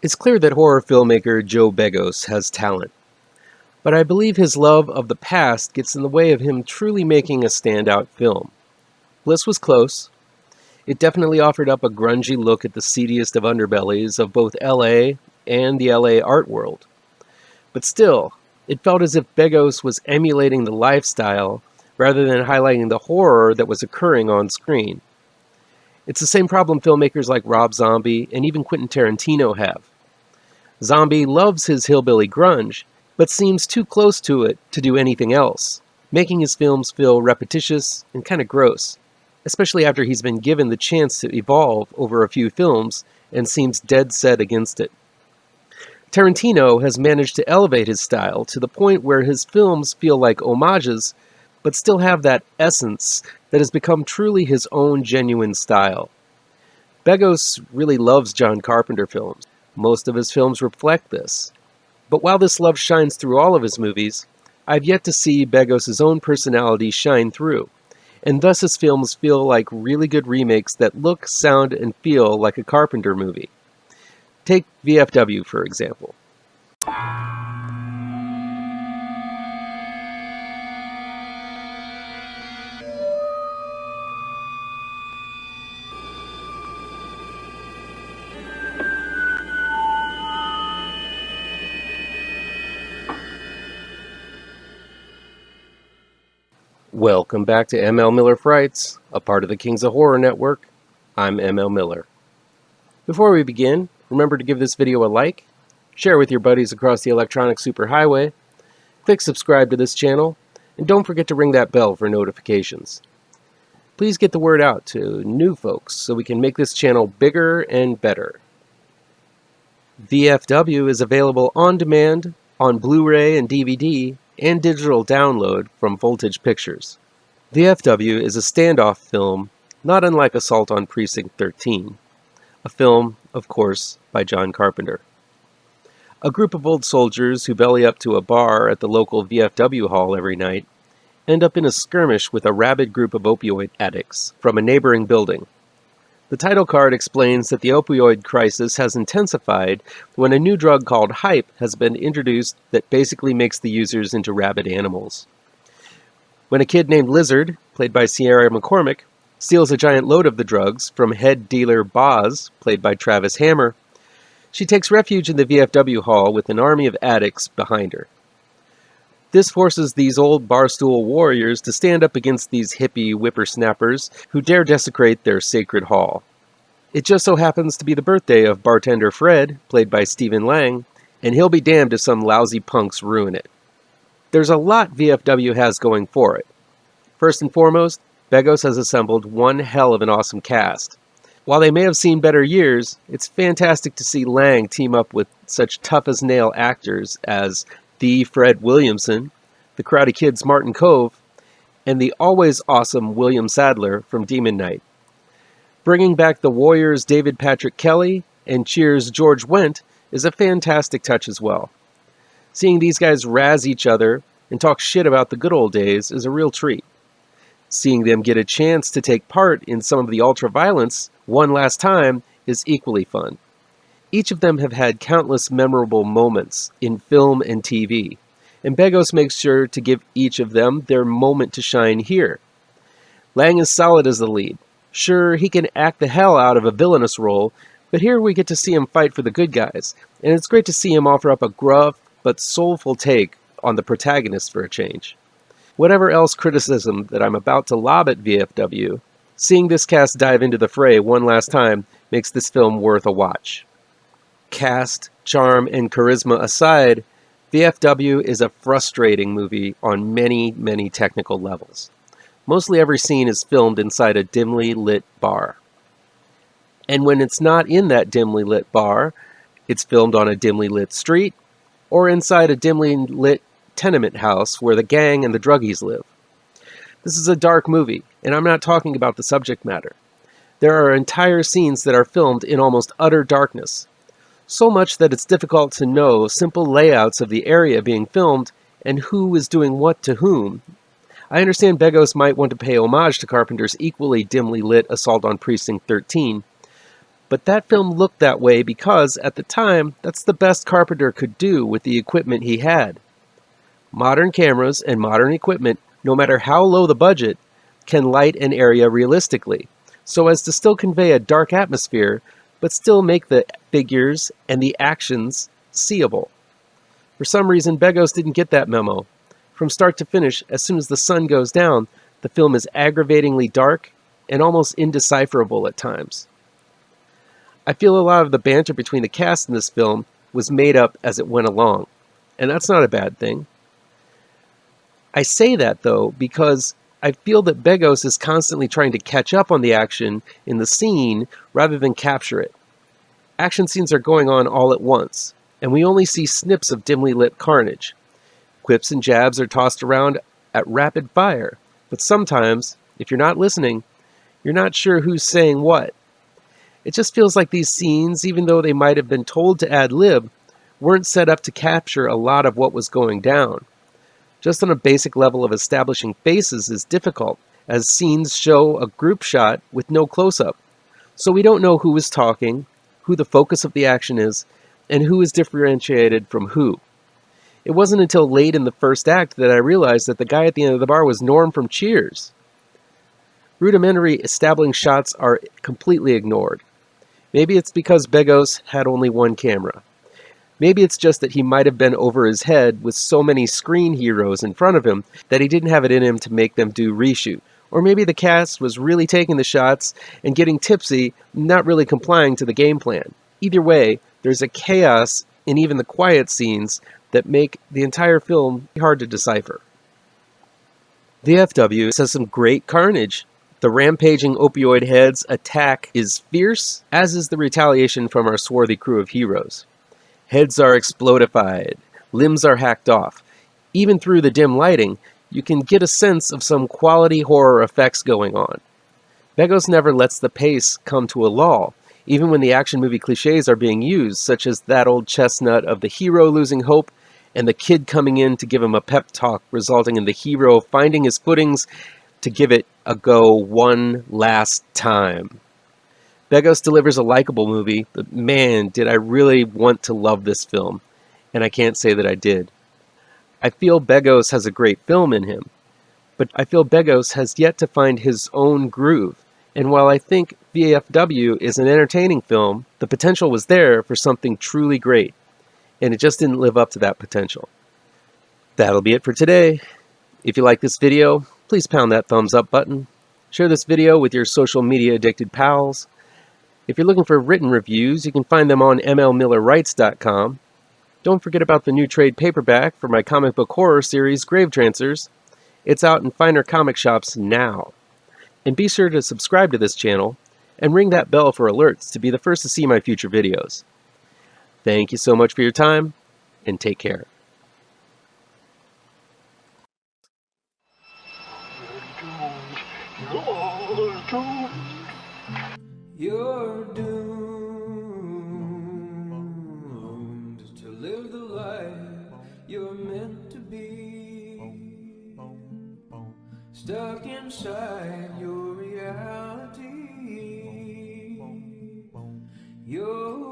It's clear that horror filmmaker Joe Begos has talent, but I believe his love of the past gets in the way of him truly making a standout film. Bliss was close. It definitely offered up a grungy look at the seediest of underbellies of both LA and the LA art world. But still, it felt as if Begos was emulating the lifestyle rather than highlighting the horror that was occurring on screen. It's the same problem filmmakers like Rob Zombie and even Quentin Tarantino have. Zombie loves his hillbilly grunge, but seems too close to it to do anything else, making his films feel repetitious and kind of gross, especially after he's been given the chance to evolve over a few films and seems dead set against it. Tarantino has managed to elevate his style to the point where his films feel like homages, but still have that essence that has become truly his own genuine style. Begos really loves John Carpenter films. Most of his films reflect this. But while this love shines through all of his movies, I've yet to see Begos' own personality shine through, and thus his films feel like really good remakes that look, sound, and feel like a Carpenter movie. Take VFW, for example. Welcome back to ML Miller Frights, a part of the Kings of Horror Network. I'm ML Miller. Before we begin, remember to give this video a like, share with your buddies across the electronic superhighway, click subscribe to this channel, and don't forget to ring that bell for notifications. Please get the word out to new folks so we can make this channel bigger and better. VFW is available on demand, on Blu-ray and DVD, and digital download from Voltage Pictures. VFW is a standoff film, not unlike Assault on Precinct 13, a film, of course, by John Carpenter. A group of old soldiers who belly up to a bar at the local VFW hall every night end up in a skirmish with a rabid group of opioid addicts from a neighboring building. The title card explains that the opioid crisis has intensified when a new drug called Hype has been introduced that basically makes the users into rabid animals. When a kid named Lizard, played by Sierra McCormick, steals a giant load of the drugs from head dealer Boz, played by Travis Hammer, she takes refuge in the VFW hall with an army of addicts behind her. This forces these old barstool warriors to stand up against these hippie whippersnappers who dare desecrate their sacred hall. It just so happens to be the birthday of bartender Fred, played by Stephen Lang, and he'll be damned if some lousy punks ruin it. There's a lot VFW has going for it. First and foremost, Begos has assembled one hell of an awesome cast. While they may have seen better years, it's fantastic to see Lang team up with such tough-as-nail actors as the Fred Williamson, the Karate Kid's Martin Kove, and the always awesome William Sadler from Demon Knight. Bringing back the Warriors' David Patrick Kelly and Cheers' George Wendt is a fantastic touch as well. Seeing these guys razz each other and talk shit about the good old days is a real treat. Seeing them get a chance to take part in some of the ultra-violence one last time is equally fun. Each of them have had countless memorable moments in film and TV, and Begos makes sure to give each of them their moment to shine here. Lang is solid as the lead. Sure, he can act the hell out of a villainous role, but here we get to see him fight for the good guys, and it's great to see him offer up a gruff but soulful take on the protagonist for a change. Whatever else criticism that I'm about to lob at VFW, seeing this cast dive into the fray one last time makes this film worth a watch. Cast, charm, and charisma aside, VFW is a frustrating movie on many, many technical levels. Mostly every scene is filmed inside a dimly lit bar. And when it's not in that dimly lit bar, it's filmed on a dimly lit street or inside a dimly lit tenement house where the gang and the Druggies live. This is a dark movie, and I'm not talking about the subject matter. There are entire scenes that are filmed in almost utter darkness. So much that it's difficult to know simple layouts of the area being filmed and who is doing what to whom. I understand Begos might want to pay homage to Carpenter's equally dimly lit Assault on Precinct 13, But that film looked that way because, at the time, that's the best Carpenter could do with the equipment he had. Modern cameras and modern equipment, no matter how low the budget, can light an area realistically, so as to still convey a dark atmosphere, but still make the figures and the actions seeable. For some reason, Begos didn't get that memo. From start to finish, as soon as the sun goes down, the film is aggravatingly dark and almost indecipherable at times. I feel a lot of the banter between the cast in this film was made up as it went along, and that's not a bad thing. I say that, though, because I feel that Begos is constantly trying to catch up on the action in the scene rather than capture it. Action scenes are going on all at once, and we only see snips of dimly lit carnage. Quips and jabs are tossed around at rapid fire, but sometimes, if you're not listening, you're not sure who's saying what. It just feels like these scenes, even though they might have been told to ad-lib, weren't set up to capture a lot of what was going down. Just on a basic level of establishing faces is difficult, as scenes show a group shot with no close-up. So we don't know who is talking, who the focus of the action is, and who is differentiated from who. It wasn't until late in the first act that I realized that the guy at the end of the bar was Norm from Cheers. Rudimentary establishing shots are completely ignored. Maybe it's because Begos had only one camera. Maybe it's just that he might have been over his head with so many screen heroes in front of him that he didn't have it in him to make them do reshoot. Or maybe the cast was really taking the shots and getting tipsy, not really complying to the game plan. Either way, there's a chaos in even the quiet scenes that make the entire film hard to decipher. VFW has some great carnage. The rampaging opioid heads attack is fierce, as is the retaliation from our swarthy crew of heroes. Heads are explodified, limbs are hacked off. Even through the dim lighting, you can get a sense of some quality horror effects going on. Begos never lets the pace come to a lull, even when the action movie cliches are being used, such as that old chestnut of the hero losing hope and the kid coming in to give him a pep talk, resulting in the hero finding his footings to give it a go one last time. Begos delivers a likable movie, but man, did I really want to love this film, and I can't say that I did. I feel Begos has a great film in him, but I feel Begos has yet to find his own groove, and while I think VFW is an entertaining film, the potential was there for something truly great, and it just didn't live up to that potential. That'll be it for today. If you like this video, please pound that thumbs up button. Share this video with your social media addicted pals. If you're looking for written reviews, you can find them on mlmillerwrites.com. Don't forget about the new trade paperback for my comic book horror series, Grave Trancers. It's out in finer comic shops now. And be sure to subscribe to this channel and ring that bell for alerts to be the first to see my future videos. Thank you so much for your time, and take care. You're doomed to live the life you're meant to be, stuck inside your reality. You're